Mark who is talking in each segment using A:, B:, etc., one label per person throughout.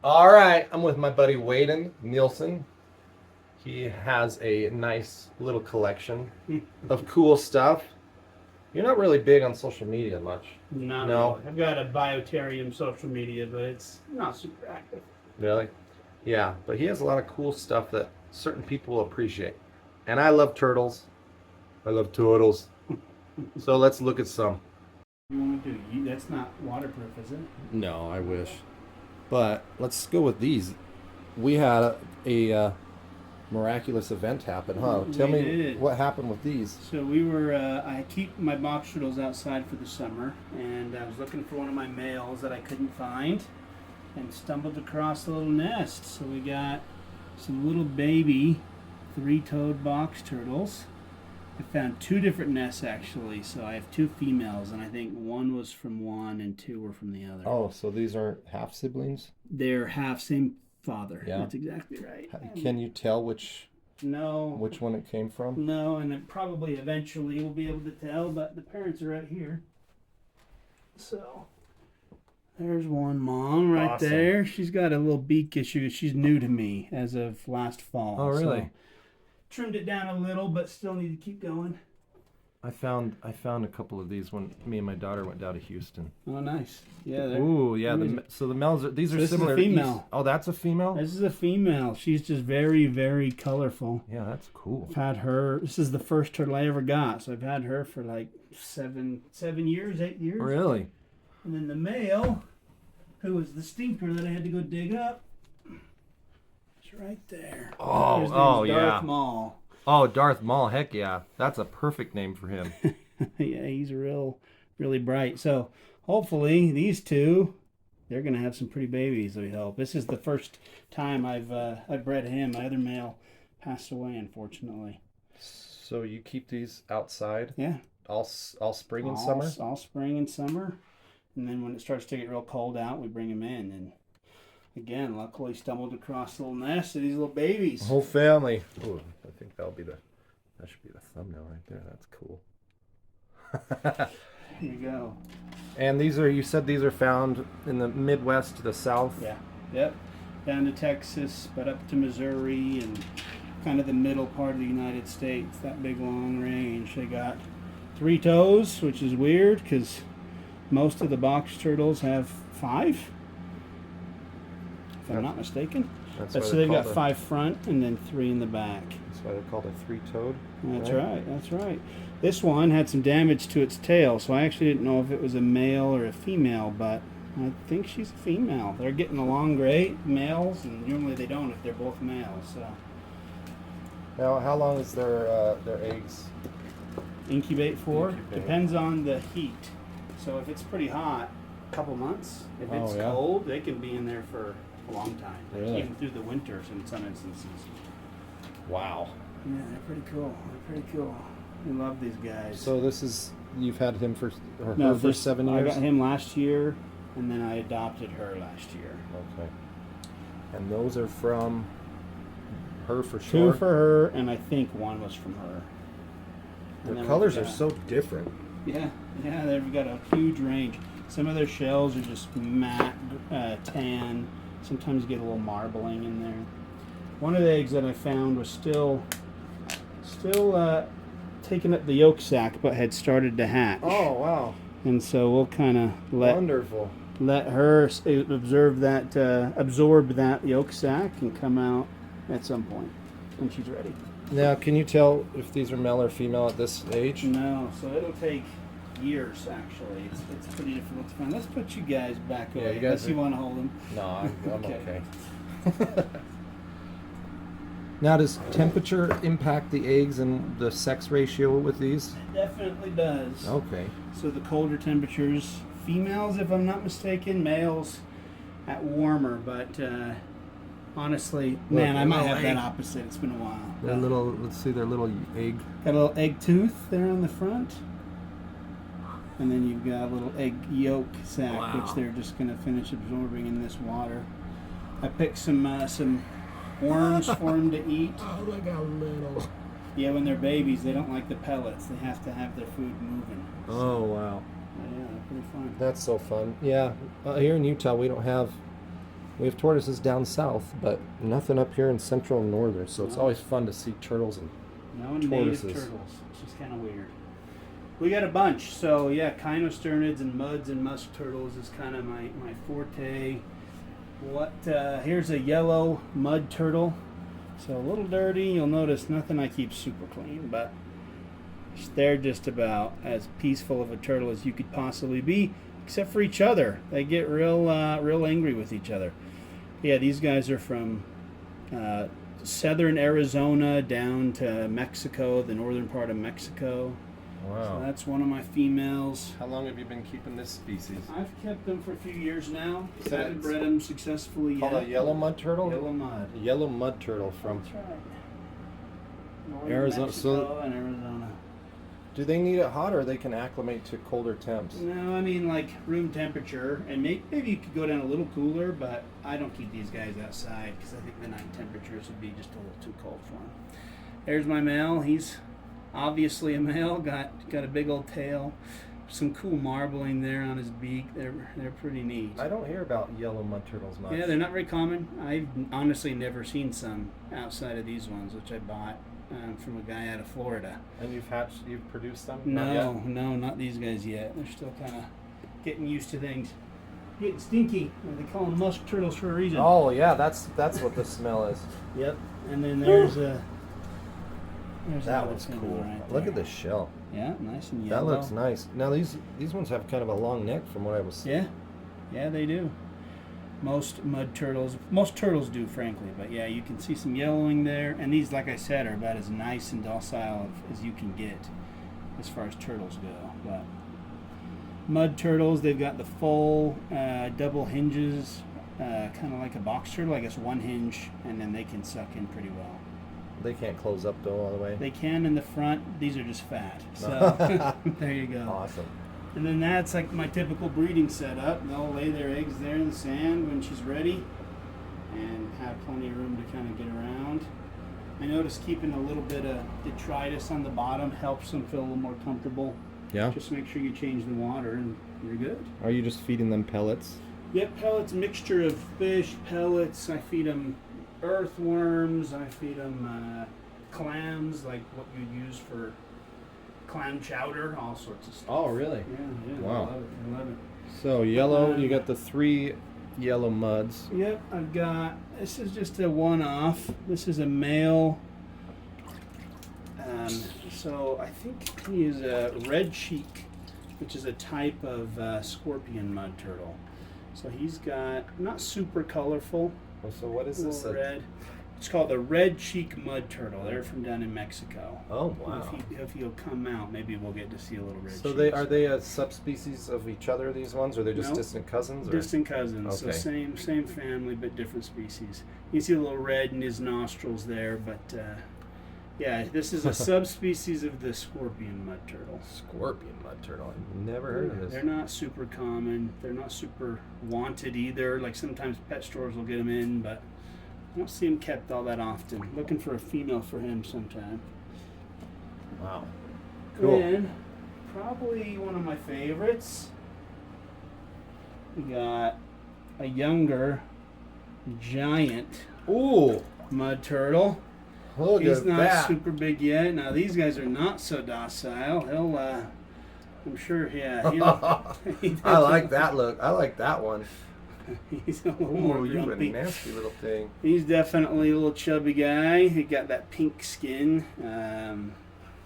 A: All right, I'm with my buddy Waidon Nielsen. He has a nice little collection of cool stuff. You're not really big on social media much.
B: Not
A: No,
B: really. I've got a biotarium social media, but it's not super active.
A: really? Yeah, but he has a lot of cool stuff that certain people will appreciate. And I love turtles. I love turtles. So let's look at some.
B: You want to do? That's not waterproof, is it?
A: No, I wish. But let's go with these. We had a miraculous event happen, huh?
B: We
A: Tell me
B: did.
A: what happened with these.
B: So we were. I keep my box turtles outside for the summer, and I was looking for one of my males that I couldn't find, and stumbled across a little nest. So we got some little baby three-toed box turtles. I found two different nests actually. So I have two females, and I think one was from one and two were from the other.
A: Oh, so these aren't half siblings?
B: They're half same father.
A: Yeah.
B: That's exactly right.
A: Can you tell which
B: No.
A: one it came from?
B: No, and it probably eventually we'll be able to tell, but the parents are right here. So there's one mom right
A: Awesome.
B: there. She's got a little beak issue. She's new to me as of last fall.
A: Oh, really?
B: So trimmed it down a little, but still need to keep going.
A: I found a couple of these when me and my daughter went down to Houston.
B: Oh, nice. Yeah. they're-
A: Ooh, yeah. So the males are these are
B: This is a
A: similar. to
B: female.
A: these- Oh, that's a female.
B: This is a female. She's just very, very colorful.
A: Yeah, that's cool.
B: I've had her. This is the first turtle I ever got, so I've had her for like 7 years, 8 years.
A: Really?
B: And then the male, who was the stinker that I had to go dig up, is right there.
A: Oh,
B: His name's
A: oh,
B: Darth
A: yeah.
B: Maul.
A: Oh, Darth Maul. Heck yeah, that's a perfect name for him.
B: Yeah, he's really bright. So hopefully these two, they're gonna have some pretty babies. We hope. This is the first time I've bred him. My other male passed away, unfortunately.
A: So you keep these outside
B: Yeah.
A: all spring and summer?
B: All spring and summer. And then when it starts to get real cold out, we bring them in. And again, luckily stumbled across a little nest of these little babies.
A: Whole family. Ooh, I think that should be the thumbnail right there. That's cool.
B: Here you go.
A: And you said these are found in the Midwest to the south?
B: Yeah. Yep. Down to Texas, but up to Missouri and kind of the middle part of the United States. That big long range. They got 3 toes, which is weird because most of the box turtles have 5. If I'm not mistaken.
A: That's
B: But
A: why
B: so
A: they're
B: they've got
A: called
B: 5 front and then 3 in the back.
A: That's why they're called a three-toed.
B: That's right. That's right. This one had some damage to its tail, so I actually didn't know if it was a male or a female, but I think she's a female. They're getting along great, males, and normally they don't if they're both males. So
A: Now, how long is their eggs?
B: incubate for
A: Incubate.
B: depends on the heat. So if it's pretty hot, a couple months. If
A: Oh,
B: it's
A: yeah.
B: cold, they can be in there for a long time,
A: Really?
B: even through the winters in some instances.
A: Wow.
B: Yeah, they're pretty cool. They're pretty cool. We love these guys.
A: So you've had him for her
B: No,
A: for 7
B: I
A: years?
B: got him last year, and then I adopted her last year.
A: Okay. And those are from her for
B: 2
A: sure?
B: for her, and I think 1 was from her. And
A: Their
B: then
A: colors
B: we've
A: are
B: got-
A: so different.
B: Yeah, they've got a huge range. Some of their shells are just matte, tan. Sometimes you get a little marbling in there. One of the eggs that I found was still taking up the yolk sac, but had started to hatch.
A: Oh, wow.
B: And so we'll kind of
A: Wonderful.
B: let her absorb that yolk sac and come out at some point when she's ready.
A: Now, can you tell if these are male or female at this age?
B: No, so it'll take years actually. It's pretty difficult to find. Let's put you guys back
A: Yeah,
B: away
A: you guys
B: unless
A: are-
B: you want to hold them.
A: No, I'm
B: Okay.
A: okay. Now, does temperature impact the eggs and the sex ratio with these?
B: It definitely does.
A: Okay.
B: So the colder temperatures, females if I'm not mistaken, males at warmer, but honestly, man, I might
A: little
B: have that
A: egg.
B: opposite. It's been a while.
A: Their let's see their little egg.
B: Got a little egg tooth there on the front. And then you've got a little egg yolk sac,
A: Wow.
B: which they're just going to finish absorbing in this water. I picked some worms for them to eat.
A: Oh, look how little.
B: Yeah, when they're babies, they don't like the pellets. They have to have their food moving.
A: Oh, wow.
B: Yeah, they're pretty fun.
A: That's so fun. Yeah, here in Utah, we don't have We have tortoises down south, but nothing up here in central and northern. So it's
B: No.
A: always fun to see turtles and
B: No native
A: tortoises.
B: turtles. It's just kind of weird. We got a bunch. So yeah, Kynosternids and muds and musk turtles is kind of my forte. Here's a yellow mud turtle. So a little dirty. You'll notice nothing I keep super clean, but they're just about as peaceful of a turtle as you could possibly be, except for each other. They get real angry with each other. Yeah, these guys are from southern Arizona down to Mexico, the northern part of Mexico. So that's one of my females.
A: How long have you been keeping this species?
B: I've kept them for a few years now.
A: So
B: Haven't
A: it's
B: bred them successfully yet.
A: Called a yellow mud turtle?
B: Yellow mud.
A: A yellow mud turtle from
B: That's right. Northern
A: Arizona.
B: Mexico and Arizona.
A: Do they need it hot or they can acclimate to colder temps?
B: No, I mean like room temperature, and maybe you could go down a little cooler, but I don't keep these guys outside because I think the night temperatures would be just a little too cold for them. There's my male. He's obviously a male. Got a big old tail, some cool marbling there on his beak. They're pretty neat.
A: I don't hear about yellow mud turtles much.
B: Yeah, they're not very common. I've honestly never seen some outside of these ones, which I bought from a guy out of Florida.
A: And you've produced them?
B: No, not these guys yet. They're still kind of getting used to things. Getting stinky. They call them musk turtles for a reason.
A: Oh yeah, that's what the smell is.
B: Yep. And then there's
A: that
B: another
A: was
B: female
A: cool.
B: right
A: Look
B: there.
A: at this shell.
B: Yeah, nice and
A: That
B: yellow.
A: looks nice. Now these ones have kind of a long neck from what I was seeing.
B: Yeah, they do. Most turtles do, frankly. But yeah, you can see some yellowing there. And these, like I said, are about as nice and docile as you can get as far as turtles go. But mud turtles, they've got the full double hinges, kind of like a box turtle. I guess one hinge, and then they can suck in pretty well.
A: They can't close up though all the way.
B: They can in the front. These are just fat. So there you go.
A: Awesome.
B: And then that's like my typical breeding setup. They'll lay their eggs there in the sand when she's ready and have plenty of room to kind of get around. I noticed keeping a little bit of detritus on the bottom helps them feel a little more comfortable.
A: Yeah.
B: Just make sure you change the water and you're good.
A: Are you just feeding them pellets?
B: Yep, pellets, mixture of fish, pellets. I feed them earthworms. I feed them clams, like what you use for clam chowder, all sorts of stuff.
A: Oh, really?
B: Yeah.
A: Wow.
B: I love it.
A: So yellow, you got the 3 yellow muds.
B: Yep, I've got, this is just a one-off. This is a male. So I think he is a red cheek, which is a type of scorpion mud turtle. So he's got, not super colorful.
A: So what is this?
B: Red. It's called the red cheek mud turtle. They're from down in Mexico.
A: Oh wow!
B: If he'll come out, maybe we'll get to see a little red.
A: So
B: cheeks.
A: are they a subspecies of each other? These ones, or they're just
B: No.
A: distant cousins? Or?
B: Distant cousins.
A: Okay.
B: So same family, but different species. You see a little red in his nostrils there, but yeah, this is a subspecies of the scorpion mud turtle.
A: Scorpion mud turtle. I've never heard of this.
B: They're not super common. They're not super wanted either. Like sometimes pet stores will get them in, but I don't see him kept all that often. Looking for a female for him sometime.
A: Wow. Cool.
B: Then, probably one of my favorites. We got a younger giant
A: Ooh!
B: mud turtle.
A: Look
B: He's
A: at
B: not
A: that.
B: super big yet. Now these guys are not so docile. He'll, I'm sure, yeah.
A: I like that look. I like that one.
B: He's a little more
A: Ooh, you a
B: grumpy.
A: nasty little thing.
B: He's definitely a little chubby guy. He got that pink skin.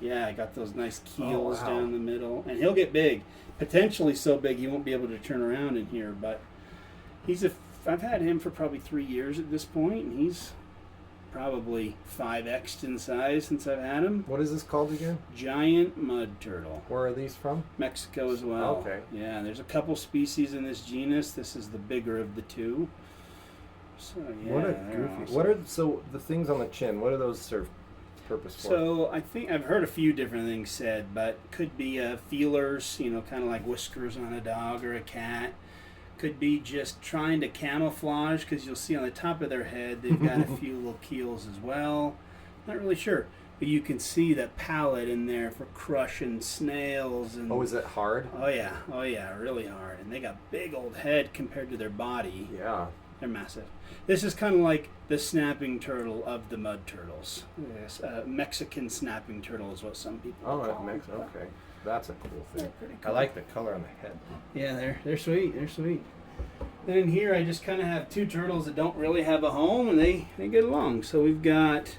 B: Yeah, I got those nice keels
A: wow.
B: down the middle, and he'll get big. Potentially so big he won't be able to turn around in here. But I've had him for probably 3 years at this point, and he's probably 5x'd in size since I've had him.
A: What is this called again?
B: Giant mud turtle.
A: Where are these from?
B: Mexico as well.
A: Okay.
B: Yeah, there's a couple species in this genus. This is the bigger of the two. So yeah,
A: What a
B: they're
A: goofy.
B: awesome.
A: What are so the things on the chin? What do those serve purpose for?
B: So I think I've heard a few different things said, but could be feelers, kind of like whiskers on a dog or a cat. Could be just trying to camouflage, because you'll see on the top of their head they've got a few little keels as well. Not really sure, but you can see that palate in there for crushing snails and.
A: Oh, is it hard?
B: Oh yeah, really hard, and they got big old head compared to their body.
A: Yeah.
B: They're massive. This is kind of like the snapping turtle of the mud turtles. Yes, Mexican snapping turtle is what some people
A: Oh,
B: call
A: that
B: them.
A: makes okay. That's a cool
B: They're
A: thing.
B: pretty
A: I
B: cool.
A: like the color on the head.
B: Yeah, they're sweet. They're sweet. Then in here, I just kind of have two turtles that don't really have a home, and they get along. So we've got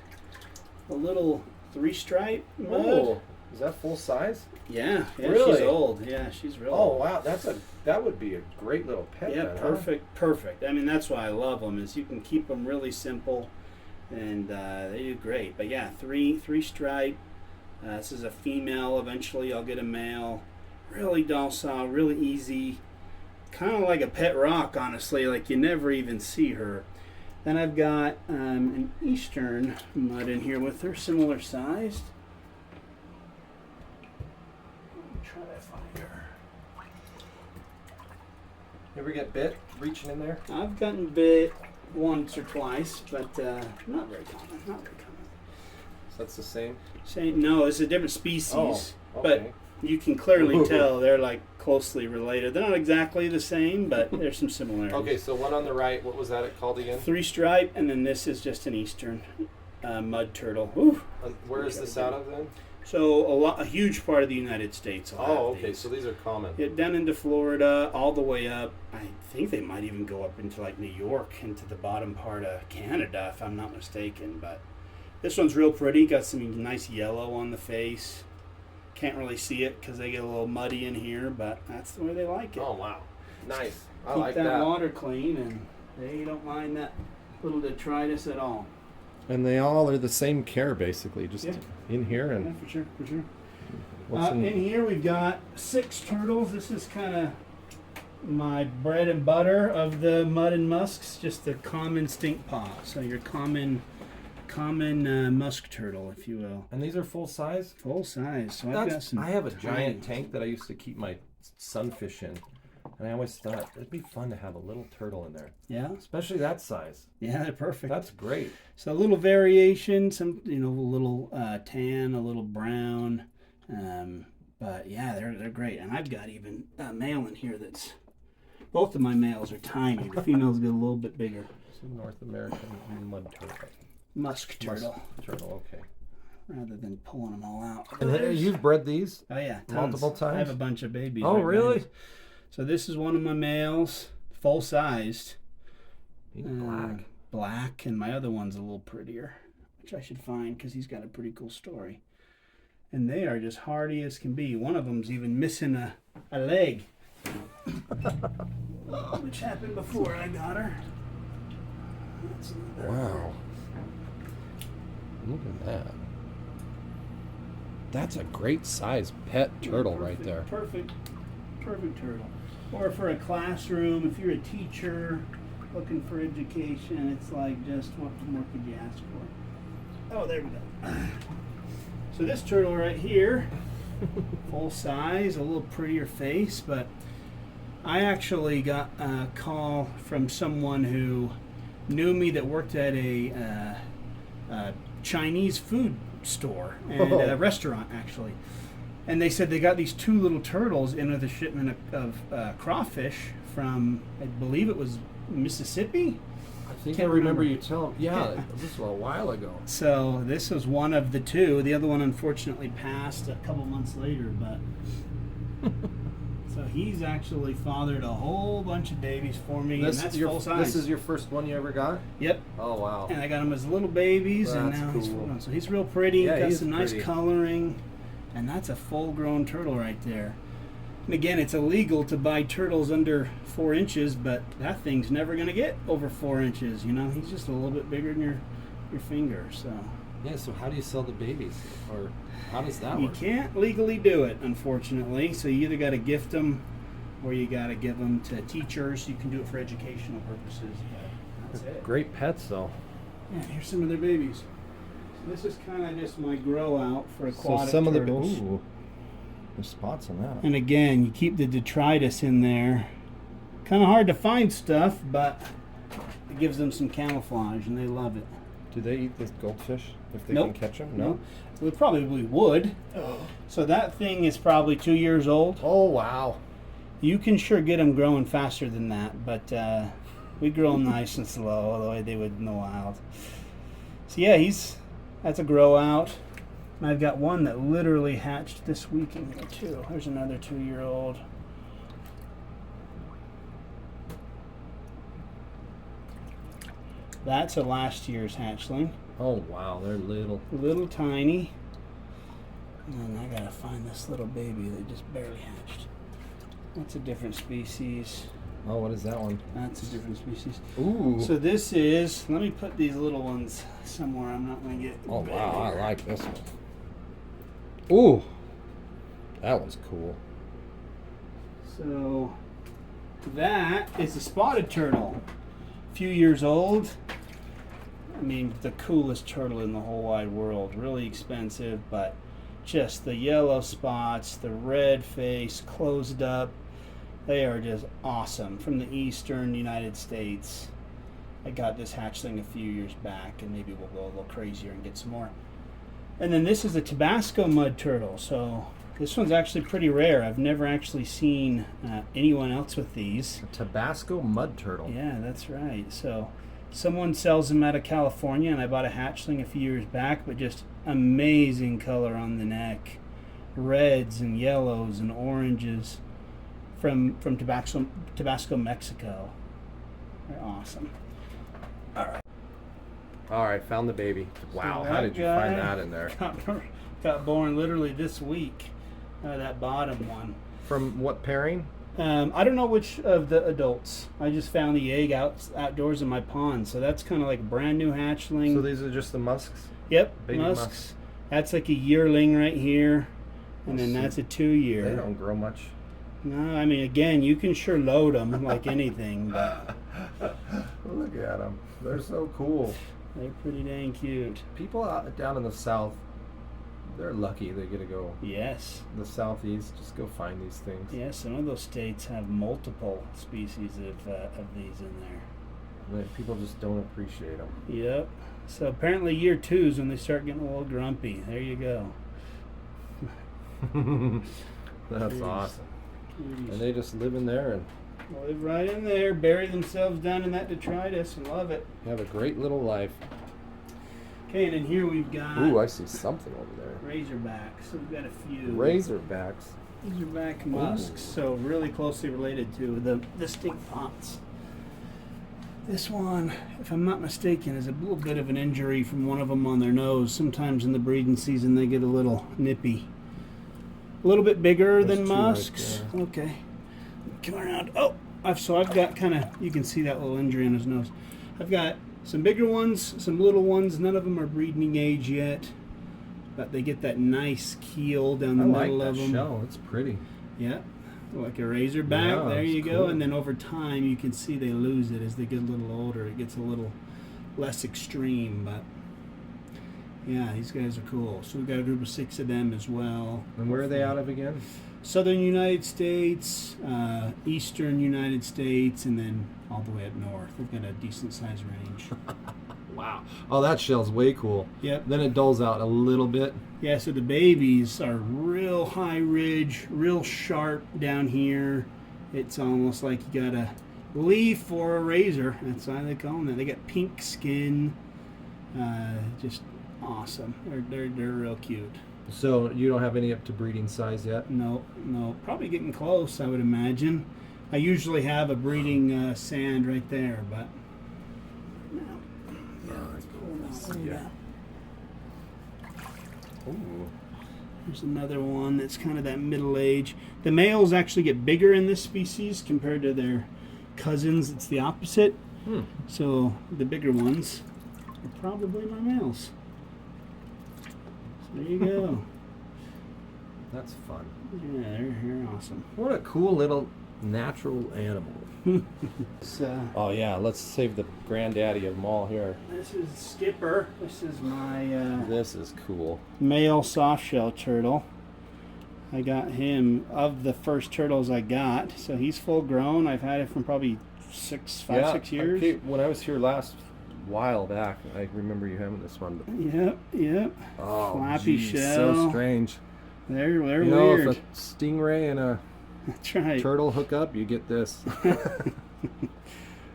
B: a little 3-stripe mud.
A: Oh, is that full size?
B: Yeah,
A: Really?
B: she's old. Yeah, she's real
A: Oh
B: old.
A: wow, that would be a great little pet.
B: Yeah,
A: then, huh?
B: perfect. I mean, that's why I love them. Is you can keep them really simple, and they do great. But yeah, three stripe. This is a female. Eventually, I'll get a male. Really docile, really easy. Kind of like a pet rock, honestly. Like you never even see her. Then I've got an Eastern mud in here with her, similar sized. Let me try to find her.
A: You ever get bit reaching in there?
B: I've gotten bit once or twice, but not very common. Not very common.
A: So that's the same.
B: No, it's a different species,
A: Oh,
B: but
A: okay.
B: you can clearly tell they're like closely related. They're not exactly the same, but there's some similarities.
A: Okay, so one on the right. What was that called again?
B: 3-stripe, and then this is just an Eastern mud turtle. Ooh.
A: Where is this out of then?
B: So a huge part of the United States. will have
A: Oh, okay.
B: these.
A: So these are common.
B: Yeah, down into Florida, all the way up. I think they might even go up into like New York, into the bottom part of Canada, if I'm not mistaken. But this one's real pretty. Got some nice yellow on the face. Can't really see it because they get a little muddy in here, but that's the way they like it.
A: Oh wow, nice. I
B: Keep
A: like
B: that
A: that.
B: water clean, and they don't mind that little detritus at all.
A: And they all are the same care, basically, just
B: Yeah.
A: in here
B: Yeah,
A: and
B: for sure, for sure.
A: what's
B: In here we've got 6 turtles. This is kind of my bread and butter of the mud and musks, just the common stink paw. So your common musk turtle, if you will.
A: And these are full size.
B: Full size. So I've got some.
A: I have a
B: tiny-
A: giant tank that I used to keep my sunfish in, and I always thought it'd be fun to have a little turtle in there,
B: Yeah,
A: especially that size.
B: yeah, they're perfect.
A: That's great.
B: So a little variation, some a little tan, a little brown, but yeah, they're great. And I've got even a male in here that's. Both of my males are tiny. The females get a little bit bigger.
A: So North American mud turtle.
B: Musk turtle,
A: Turtle, okay.
B: rather than pulling them all out.
A: And you've bred these?
B: Oh yeah, tons.
A: multiple times?
B: I have a bunch of babies.
A: Oh,
B: right
A: really?
B: behind us. So this is one of my males, full sized.
A: He's black.
B: Black, and my other one's a little prettier, which I should find because he's got a pretty cool story. And they are just hardy as can be. One of them's even missing a leg, which happened before I got her. That's another-
A: Wow. Look at that. That's a great size pet turtle right there.
B: Perfect turtle. Or for a classroom, if you're a teacher looking for education, it's like just what more could you ask for? Oh, there we go. So this turtle right here, full size, a little prettier face, but I actually got a call from someone who knew me that worked at a Chinese food store and a restaurant actually, and they said they got these 2 little turtles in with a shipment of crawfish from, I believe it was Mississippi.
A: I think
B: Can't
A: I remember
B: remember.
A: you telling. Yeah, this was a while ago.
B: So this was one of the 2. The other one unfortunately passed a couple months later, but so he's actually fathered a whole bunch of babies for me, and that's full size.
A: This is your first one you ever got?
B: Yep.
A: Oh wow.
B: And I got him as little babies, and
A: That's
B: now he's
A: cool.
B: full. So he's real pretty.
A: Yeah,
B: Got
A: he is
B: some nice
A: pretty.
B: coloring, and that's a full-grown turtle right there. And again, it's illegal to buy turtles under 4 inches, but that thing's never going to get over 4 inches. You know, he's just a little bit bigger than your finger. So
A: Yeah. So how do you sell the babies, or how does that
B: you
A: work?
B: can't legally do it, unfortunately. So you either got to gift them, or you got to give them to teachers. You can do it for educational purposes. But that's it.
A: Great pets though.
B: Yeah, here's some of their babies. So this is kind of just my grow out for aquatic
A: So some
B: turtles.
A: of the there's spots on that.
B: And again, you keep the detritus in there. Kind of hard to find stuff, but it gives them some camouflage, and they love it.
A: Do they eat the goldfish if they
B: Nope.
A: can catch them?
B: No, we probably would. So that thing is probably 2 years old.
A: Oh wow.
B: You can sure get them growing faster than that, but We grow them nice and slow, the way they would in the wild. So yeah, that's a grow out. And I've got one that literally hatched this week in here too. There's another 2-year-old. That's a last year's hatchling.
A: Oh wow, they're little.
B: Little tiny. And then I gotta find this little baby that just barely hatched. That's a different species.
A: Oh, what is that one?
B: That's a different species.
A: Ooh.
B: So this is, let me put these little ones somewhere I'm not gonna get.
A: Oh
B: big
A: wow, I
B: here.
A: like this one. Ooh, that one's cool.
B: So that is a spotted turtle. A few years old. I mean, the coolest turtle in the whole wide world. Really expensive, but just the yellow spots, the red face, closed up. They are just awesome. From the eastern United States. I got this hatchling a few years back, and maybe we'll go a little crazier and get some more. And then this is a Tabasco mud turtle. So this one's actually pretty rare. I've never actually seen anyone else with these.
A: A Tabasco mud turtle.
B: Yeah, that's right. So someone sells them out of California, and I bought a hatchling a few years back, but just amazing color on the neck. Reds and yellows and oranges from Tabasco, Mexico. They're awesome.
A: All right, found the baby. Wow, how did you find that in there?
B: Got born literally this week. That bottom one.
A: From what pairing?
B: I don't know which of the adults. I just found the egg outdoors in my pond, so that's kind of like a brand new hatchling.
A: So these are just the musks?
B: Yep,
A: Baby
B: musks. That's like a yearling right here, and then that's a 2-year.
A: They don't grow much.
B: No, I mean, again, you can sure load them like anything, but
A: Look at them. They're so cool.
B: they're pretty dang cute.
A: People out down in the south, they're lucky they get to go.
B: Yes.
A: The southeast, just go find these things.
B: Yeah, some of those states have multiple species of these in there.
A: People just don't appreciate them.
B: Yep. So apparently year 2 is when they start getting a little grumpy. There you go.
A: That's
B: Jeez.
A: awesome.
B: Cuties.
A: And they just live in there and
B: Live right in there, bury themselves down in that detritus and love it.
A: have a great little life.
B: Okay, and in here we've got
A: Ooh, I see something over there.
B: razorbacks. So we've got a few.
A: Razorbacks.
B: Razorback musks, so really closely related to the stink pots. This one, if I'm not mistaken, is a little bit of an injury from one of them on their nose. Sometimes in the breeding season they get a little nippy. A little bit bigger
A: There's
B: than
A: 2 right
B: musks.
A: there.
B: Okay. Come around. Oh, I've got kind of, you can see that little injury on his nose. I've got some bigger ones, some little ones. None of them are breeding age yet, but they get that nice keel down the
A: I
B: middle
A: like
B: of
A: that
B: them.
A: shell. It's pretty.
B: Yeah, like a razorback.
A: Yeah,
B: there
A: it's
B: you go.
A: cool.
B: And then over time, you can see they lose it as they get a little older. It gets a little less extreme, but yeah, these guys are cool. So we've got a group of 6 of them as well.
A: And where are they out of again?
B: Southern United States, Eastern United States, and then all the way up north. They've got a decent size range.
A: Wow. Oh, that shell's way cool.
B: Yep.
A: Then it dulls out a little bit.
B: Yeah, so the babies are real high ridge, real sharp down here. It's almost like you got a leaf or a razor. That's why they call them that. They got pink skin. Just awesome. They're real cute.
A: So you don't have any up to breeding size yet?
B: No, probably getting close, I would imagine. I usually have a breeding sand right there, but no.
A: Yeah. Ooh.
B: There's another one that's kind of that middle age. The males actually get bigger in this species compared to their cousins. It's the opposite. So the bigger ones are probably my males. So there you go.
A: That's fun.
B: Yeah, they're awesome.
A: What a cool little natural animal.
B: So,
A: Oh yeah, let's save the granddaddy of them all here.
B: this is Skipper. This is my
A: This is cool.
B: male softshell turtle. I got him of the first turtles I got, so he's full grown. I've had it from probably 6 years.
A: Okay, when I was here last while back, I remember you having this one. But,
B: Yep.
A: oh,
B: Floppy
A: geez,
B: shell.
A: so strange.
B: They're
A: You know,
B: weird.
A: if a stingray and a
B: That's right.
A: turtle hook up, you get this.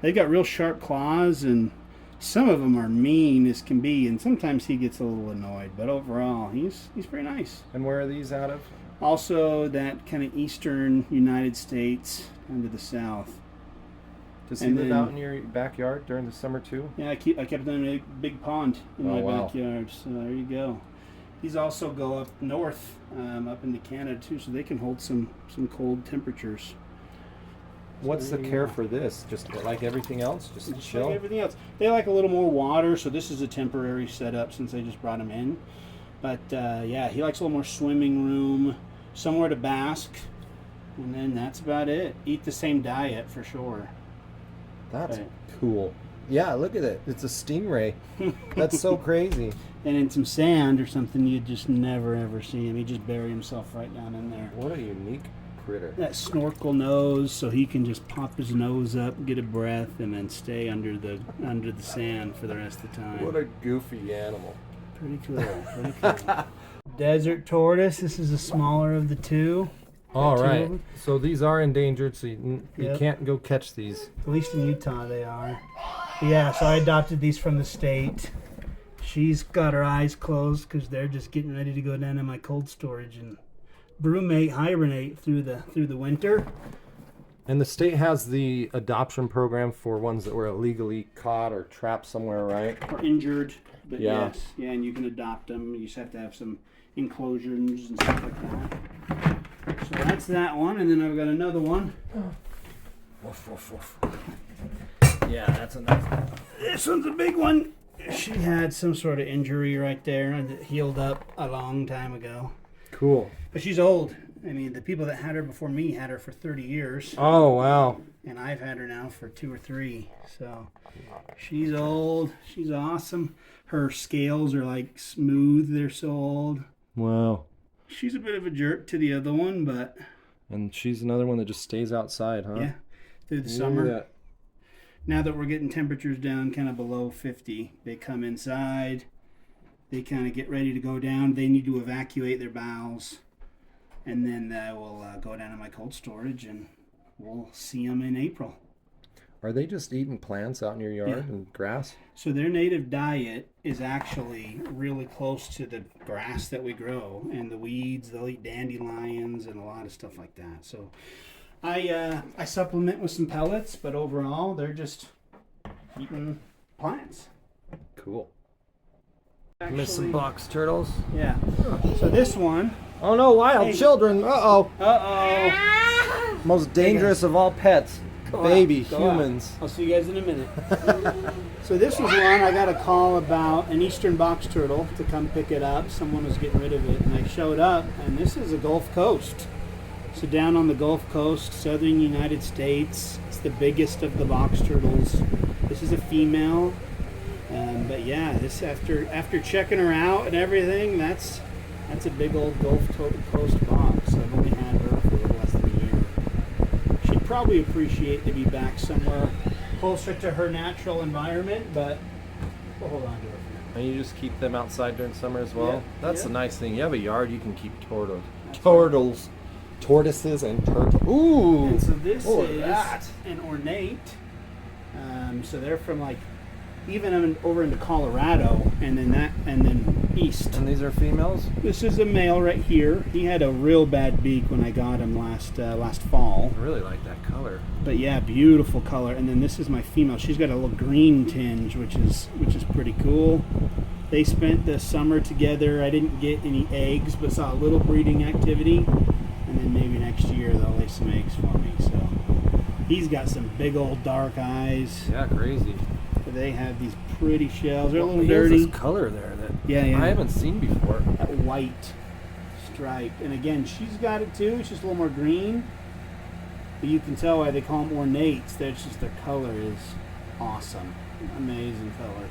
B: They've got real sharp claws, and some of them are mean as can be, and sometimes he gets a little annoyed. But overall, he's pretty nice.
A: And where are these out of?
B: Also, that kind of eastern United States into the south.
A: Does he live out in your backyard during the summer too?
B: Yeah, I kept them in a big pond in my backyard. So there you go. These also go up north, up into Canada too, so they can hold some cold temperatures.
A: What's the care for this? Just like everything else, just chill.
B: Like everything else, they like a little more water. So this is a temporary setup since I just brought him in. But yeah, he likes a little more swimming room, somewhere to bask, and then that's about it. Eat the same diet for sure.
A: That's cool. Yeah, look at it. It's a stingray. That's so crazy.
B: And in some sand or something, you'd just never ever see him. He'd just bury himself right down in there.
A: What a unique critter.
B: That snorkel nose, so he can just pop his nose up, get a breath, and then stay under the sand for the rest of the time.
A: What a goofy animal.
B: Pretty cool. Pretty cool. Desert tortoise. This is the smaller of the two.
A: All right. So these are endangered, so you can't go catch these.
B: At least in Utah they are. But yeah, so I adopted these from the state. She's got her eyes closed because they're just getting ready to go down in my cold storage and brumate, hibernate through the winter.
A: And the state has the adoption program for ones that were illegally caught or trapped somewhere, right?
B: Or injured. But
A: yeah.
B: Yes, yeah, and you can adopt them. You just have to have some enclosures and stuff like that. So that's that one, and then I've got another one.
A: Woof, woof, woof. Yeah, that's a nice one.
B: This one's a big one. She had some sort of injury right there, and it healed up a long time ago.
A: Cool.
B: But she's old. I mean, the people that had her before me had her for 30 years.
A: Oh, wow.
B: And I've had her now for 2 or 3. So she's old. She's awesome. Her scales are like smooth. They're so old.
A: Wow.
B: She's a bit of a jerk to the other one, but...
A: And she's another one that just stays outside, huh?
B: Yeah, through the summer. Now that we're getting temperatures down kind of below 50, they come inside. They kind of get ready to go down. They need to evacuate their bowels. And then they will go down to my cold storage, and we'll see them in April.
A: Are they just eating plants out in your yard and grass?
B: So their native diet is actually really close to the grass that we grow and the weeds. They'll eat dandelions and a lot of stuff like that. So I supplement with some pellets, but overall they're just eating plants.
A: Cool.
B: Actually,
A: Miss some box turtles.
B: Yeah. So this one.
A: Oh no, wild children. Uh-oh.
B: Uh-oh.
A: Most dangerous of all pets. Baby humans.
B: I'll see you guys in a minute. So this was one I got a call about an eastern box turtle to come pick it up. Someone was getting rid of it, and I showed up, and this is a Gulf Coast. So down on the Gulf Coast, southern United States, it's the biggest of the box turtles. This is a female, but yeah, this after checking her out and everything, that's a big old Gulf Coast box. I've only had her for a little less than a year. She'd probably appreciate to be back somewhere closer to her natural environment, but we'll hold on to her for now.
A: And you just keep them outside during summer as well?
B: Yeah,
A: That's
B: yeah.
A: the nice thing. You have a yard, you can keep turtles.
B: That's
A: Turtles. Tortoises and turtles. Ooh!
B: And so this is
A: that.
B: an ornate. So they're from like even over into Colorado, and then east.
A: And these are females?
B: This is a male right here. He had a real bad beak when I got him last fall.
A: I really like that color.
B: But yeah, beautiful color. And then this is my female. She's got a little green tinge, which is pretty cool. They spent the summer together. I didn't get any eggs, but saw a little breeding activity. And then maybe next year they'll lay some eggs for me. So he's got some big old dark eyes.
A: Yeah, crazy.
B: They have these pretty shells. They're a little
A: He
B: dirty.
A: has this color there that
B: Yeah.
A: I haven't seen before.
B: That white stripe. And again, she's got it too. It's just a little more green. But you can tell why they call them ornates. That's just their color is awesome. Amazing colors.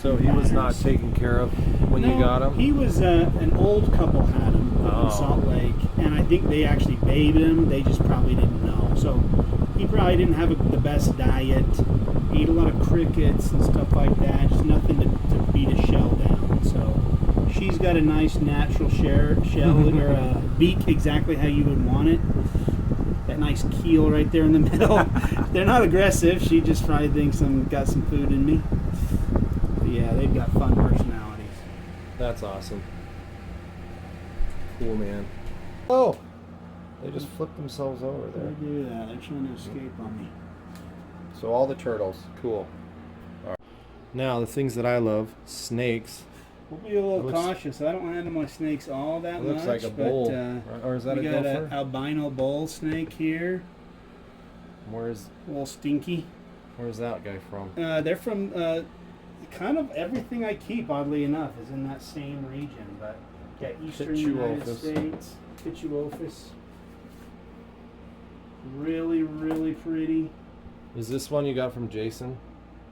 A: So he was not taken care of when you got him?
B: He was an old couple had him up in Salt Lake, and I think they actually babied him. They just probably didn't know. So he probably didn't have the best diet. He ate a lot of crickets and stuff like that. Just nothing to beat a shell down. So she's got a nice natural shell or a beak exactly how you would want it. That that nice keel right there in the middle. They're not aggressive. She just probably thinks I'm got some food in me. But yeah, they've got fun personalities.
A: That's awesome. Cool, man. Oh, they just flipped themselves over
B: They
A: there.
B: do that. They're trying to escape on me.
A: So all the turtles, cool. All right. Now the things that I love, snakes.
B: We'll be a little
A: Looks-
B: cautious. I don't handle my snakes all that
A: It looks
B: much.
A: like a bull,
B: but,
A: or is that
B: we
A: a
B: got
A: gopher?
B: an albino bull snake here.
A: Where's
B: A little stinky.
A: that guy from?
B: They're from kind of everything I keep, oddly enough, is in that same region. But yeah, eastern United
A: Pituophis.
B: States. Pituophis. Really, really pretty.
A: Is this one you got from Jason?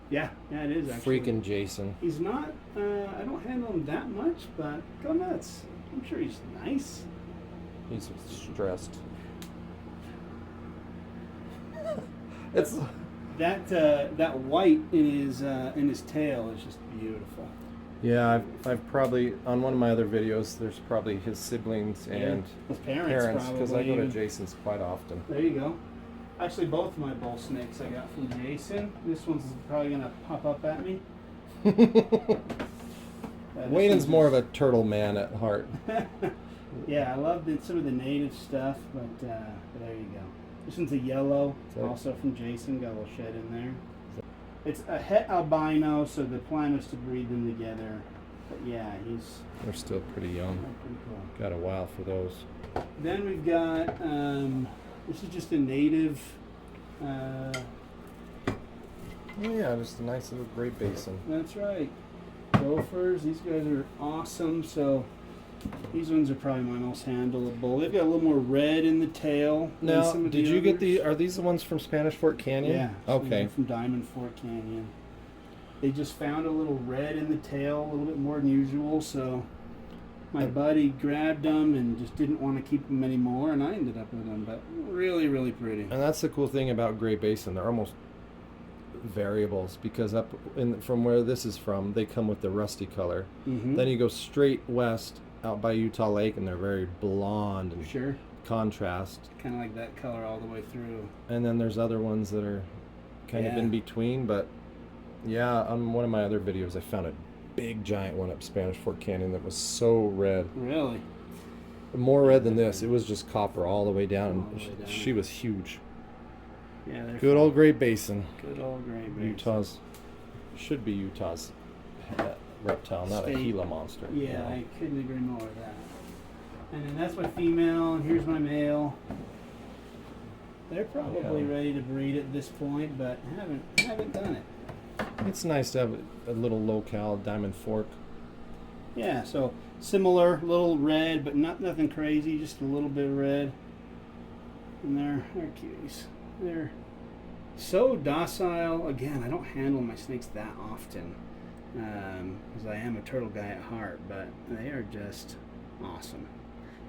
B: Yeah, it is actually.
A: Freaking Jason.
B: He's not, I don't handle him that much, but go nuts. I'm sure he's nice.
A: He's stressed. It's
B: That white in his tail is just beautiful.
A: yeah. I've probably on one of my other videos. There's probably his siblings and
B: his parents
A: parents because I go to
B: probably.
A: Jason's quite often.
B: There you go. Actually, both of my bull snakes I got from Jason. This one's probably gonna pop up at me.
A: Waydon's more of a turtle man at heart.
B: Yeah, I love some of the native stuff, but there you go. This one's a yellow,
A: Okay.
B: also from Jason. Got a little shed in there. It's a het albino, so the plan was to breed them together. But yeah, he's
A: They're still pretty young.
B: pretty cool.
A: Got a while for those.
B: Then we've got this is just a native.
A: Oh yeah, just a nice little Great Basin.
B: That's right. Gophers. These guys are awesome. So these ones are probably my most handleable. They've got a little more red in the tail. than
A: Now,
B: some of
A: did
B: the
A: you get
B: others.
A: the? Are these the ones from Spanish Fort Canyon?
B: Yeah. some of them
A: Okay.
B: are from Diamond Fork Canyon. They just found a little red in the tail, a little bit more than usual. So my buddy grabbed them and just didn't want to keep them anymore, and I ended up with them. But really, really pretty.
A: And that's the cool thing about Great Basin. They're almost variables because up from where this is from, they come with the rusty color.
B: Mm-hmm.
A: Then you go straight west out by Utah Lake, and they're very blonde and
B: Sure.
A: contrast.
B: Kind of like that color all the way through.
A: And then there's other ones that are kind of
B: Yeah.
A: in between. But yeah, on one of my other videos, I found a big giant one up Spanish Fort Canyon that was so red,
B: Really.
A: more red than this. It was just copper all the way down.
B: All
A: And
B: the way down.
A: she was huge.
B: Yeah. They're
A: Good old Great Basin.
B: Good old Great Basin.
A: Utah's should be Utah's reptile, not a
B: State.
A: Gila monster.
B: Yeah, I couldn't agree more with that. And then that's my female, and here's my male. They're probably
A: Yeah.
B: ready to breed at this point, but haven't done it.
A: It's nice to have a little locale Diamond Fork.
B: Yeah, so similar, little red, but nothing crazy, just a little bit of red. And they're cuties. They're so docile. Again, I don't handle my snakes that often because I am a turtle guy at heart, but they are just awesome.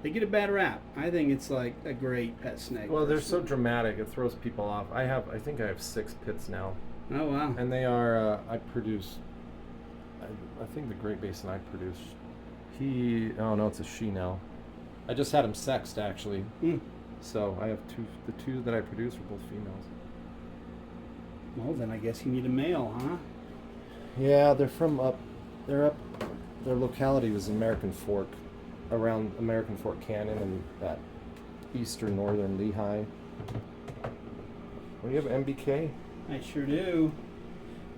B: They get a bad rap. I think it's like a great pet snake.
A: Well, they're so dramatic; it throws people off. I think I have 6 pits now,
B: Oh wow.
A: and they are. I produce. I think the Great Basin I produce. Oh no, it's a she now. I just had him sexed actually,
B: Mm.
A: so I have 2. The 2 that I produce are both females.
B: Well, then I guess you need a male, huh?
A: Yeah, they're from up. They're up. Their locality was American Fork, around American Fork Canyon and that eastern northern Lehigh. Well, you have MBK?
B: I sure do.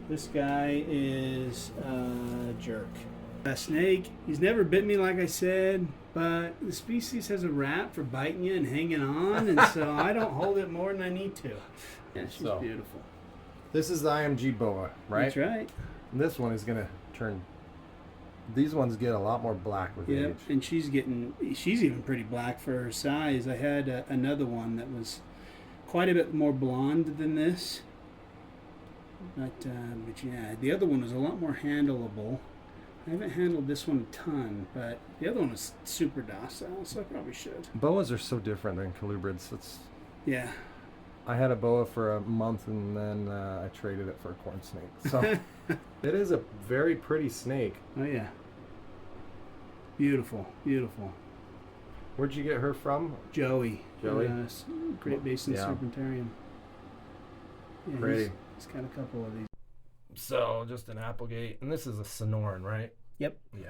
B: This guy is a jerk. A snake. He's never bit me, like I said, but the species has a rap for biting you and hanging on, and so I don't hold it more than I need to. Yeah, she's
A: So,
B: beautiful.
A: This is the IMG boa, right?
B: That's right.
A: And this one is gonna turn. These ones get a lot more black with
B: Yep,
A: age.
B: and she's even pretty black for her size. I had another one that was quite a bit more blonde than this. But yeah, the other one was a lot more handleable. I haven't handled this one a ton, but the other one was super docile, so I probably should.
A: Boas are so different than colubrids.
B: Yeah.
A: I had a boa for a month and then I traded it for a corn snake. So it is a very pretty snake.
B: Oh yeah. Beautiful, beautiful.
A: Where'd you get her from?
B: Joey.
A: Joey?
B: Great Basin
A: Yeah.
B: Serpentarium. Yeah,
A: Pretty.
B: He's got a couple of these.
A: So just an Applegate, and this is a Sonoran, right?
B: Yep.
A: Yeah.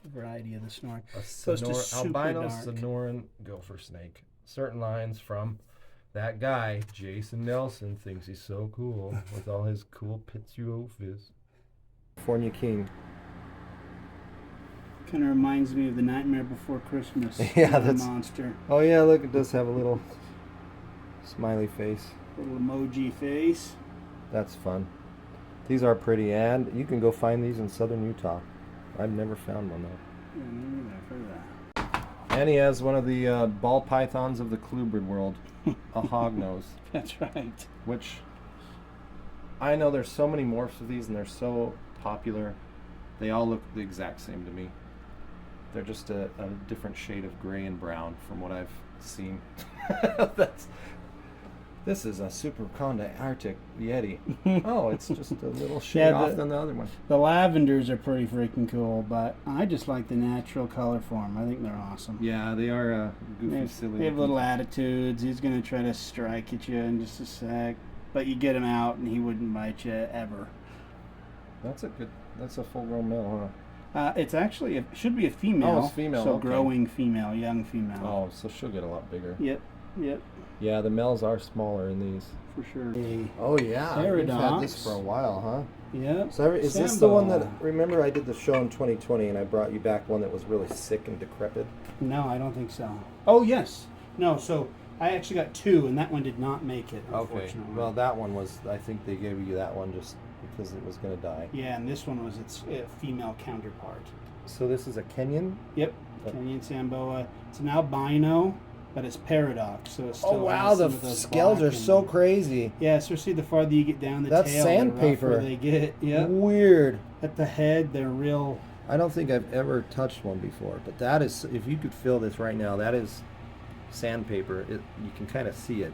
B: A variety of the Sonoran.
A: A
B: Goes to super
A: albino
B: dark.
A: Sonoran gopher snake. Certain lines from that guy, Jason Nelson, thinks he's so cool with all his cool Pitsuophis. California King.
B: Kind of reminds me of the Nightmare Before Christmas.
A: Yeah, that's
B: monster.
A: Oh yeah, look, it does have a little smiley face.
B: Little emoji face.
A: That's fun. These are pretty, and you can go find these in southern Utah. I've never found one though.
B: Yeah, I've heard of that.
A: And he has one of the ball pythons of the clubrid world, a hognose,
B: That's right.
A: which I know there's so many morphs of these and they're so popular. They all look the exact same to me. They're just a different shade of gray and brown from what I've seen. This is a Superconda Arctic Yeti. Oh, it's just a little shade off than the other one.
B: The lavenders are pretty freaking cool, but I just like the natural color form. I think they're awesome.
A: Yeah, they are goofy, silly.
B: They have little attitudes. He's going to try to strike at you in just a sec, but you get him out and he wouldn't bite you ever.
A: That's a full-grown male,
B: It's actually, it should be a female.
A: Oh, it's female,
B: So
A: okay.
B: growing female, young female.
A: huh? Oh, so she'll get a lot bigger.
B: Yep.
A: Yeah, the males are smaller in these.
B: For sure.
A: Oh yeah,
B: Paradox.
A: you've had this for a while, huh?
B: Yep.
A: So is this the one that?
B: Sambo.
A: Remember, I did the show in 2020, and I brought you back one that was really sick and decrepit.
B: No, I don't think so. Oh, yes. No, so I actually got two, and that one did not make it,
A: Okay.
B: unfortunately.
A: Well, that one was. I think they gave you that one just because it was going to die.
B: Yeah, and this one was its female counterpart.
A: So this is a Kenyan.
B: Yep, Kenyan Samboa. It's an albino, but it's paradox, so it's still
A: Oh wow,
B: has
A: the
B: some of those
A: scales
B: black
A: are
B: in
A: so
B: them.
A: crazy.
B: Yeah, especially the farther you get down the
A: That's
B: tail,
A: sandpaper.
B: the rougher they get. Yep.
A: Weird.
B: At the head, they're real.
A: I don't think I've ever touched one before, but that is. If you could feel this right now, that is sandpaper. You can kind of see it.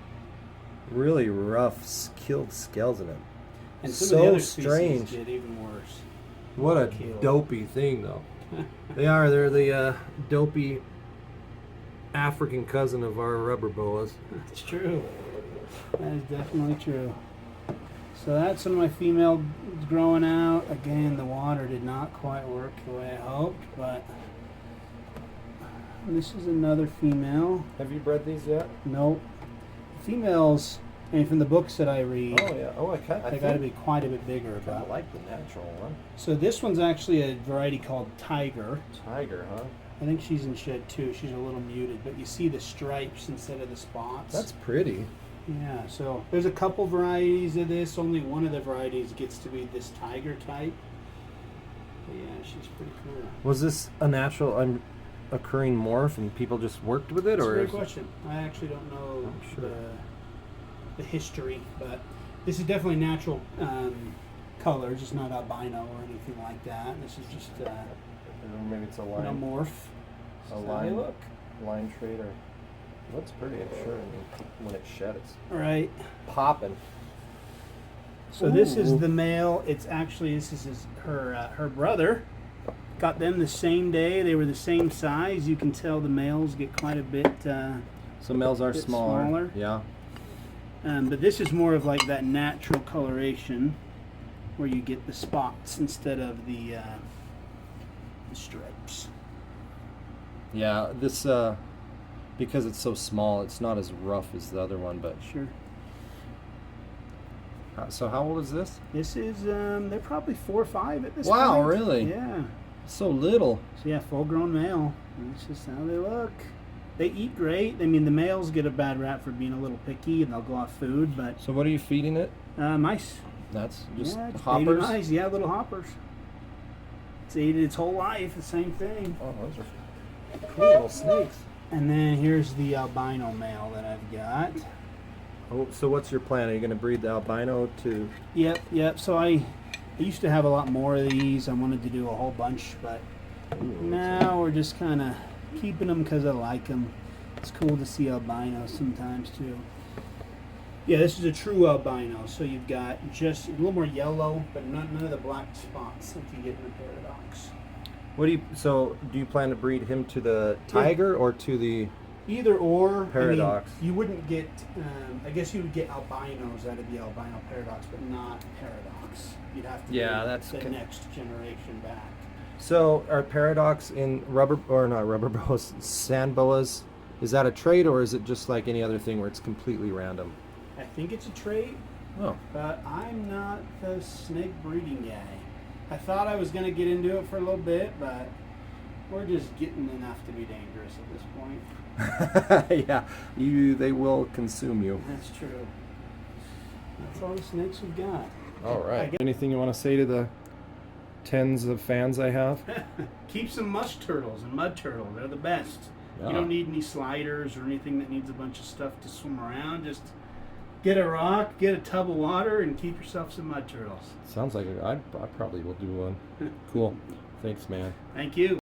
A: Really rough, killed scales in it.
B: And some
A: So
B: of the other
A: strange.
B: species get even worse.
A: What a
B: Killed.
A: dopey thing, though. They're the dopey African cousin of our rubber boas.
B: It's true. That is definitely true. So that's one of my female growing out. Again, the water did not quite work the way I hoped, but this is another female.
A: Have you bred these yet?
B: Nope. Females, and from the books that I read,
A: Oh yeah. Oh, I
B: they got to be quite a bit bigger.
A: I
B: But
A: like the natural one.
B: so this one's actually a variety called Tiger.
A: Tiger, huh?
B: I think she's in shed too. She's a little muted, but you see the stripes instead of the spots.
A: That's pretty.
B: Yeah, so there's a couple varieties of this. Only one of the varieties gets to be this tiger type. But yeah, she's pretty cool.
A: Was this a natural occurring morph, and people just worked with it,
B: That's a
A: or?
B: great question. I actually don't know
A: I'm sure.
B: the history, but this is definitely natural colors. It's not albino or anything like that. This is just
A: Or maybe it's a
B: a
A: line,
B: morph.
A: a
B: How they
A: line,
B: look.
A: line trait, or looks pretty. I'm sure. I mean, when it shed, it's
B: All right.
A: popping.
B: So this is
A: Ooh.
B: the male. It's actually her brother. Got them the same day. They were the same size. You can tell the males get quite a bit.
A: So males are
B: Bit
A: smaller.
B: smaller.
A: Yeah.
B: But this is more of like that natural coloration, where you get the spots instead of the stripes.
A: Yeah. This because it's so small, it's not as rough as the other one. But
B: Sure.
A: so how old is this?
B: This is they're probably 4 or 5 at this
A: Wow,
B: point.
A: really?
B: Yeah.
A: So little.
B: So yeah, full-grown male. And that's just how they look. They eat great. I mean, the males get a bad rap for being a little picky and they'll go off food, but
A: So what are you feeding it?
B: mice.
A: That's just
B: Yeah, it's baby
A: hoppers.
B: mice. Yeah, little hoppers. It's ate its whole life, the same thing.
A: Oh, those are cool little snakes.
B: And then here's the albino male that I've got.
A: Oh, so what's your plan? Are you going to breed the albino to?
B: Yep. So I used to have a lot more of these. I wanted to do a whole bunch, but now we're just kind of keeping them because I like them. It's cool to see albinos sometimes too. Yeah, this is a true albino. So you've got just a little more yellow, but none of the black spots that you get in the paradox.
A: What do you? So do you plan to breed him to the tiger or to the?
B: Either or.
A: Paradox.
B: I mean, you wouldn't get. I guess you would get albinos out of the albino paradox, but not paradox. You'd have to.
A: Yeah,
B: do
A: that's
B: the next generation back.
A: So are paradox in rubber, or not rubber boas, sand boas, is that a trait or is it just like any other thing where it's completely random?
B: I think it's a trait,
A: Oh.
B: but I'm not the snake breeding guy. I thought I was going to get into it for a little bit, but we're just getting enough to be dangerous at this point.
A: Yeah, they will consume you.
B: That's true. That's all the snakes we've got.
A: All right. Anything you want to say to the tens of fans I have?
B: Keep some mush turtles and mud turtle. They're the best.
A: Yeah.
B: You don't need any sliders or anything that needs a bunch of stuff to swim around. Just get a rock, get a tub of water, and keep yourself some mud turtles.
A: Sounds like I probably will do one. Cool. Thanks, man.
B: Thank you.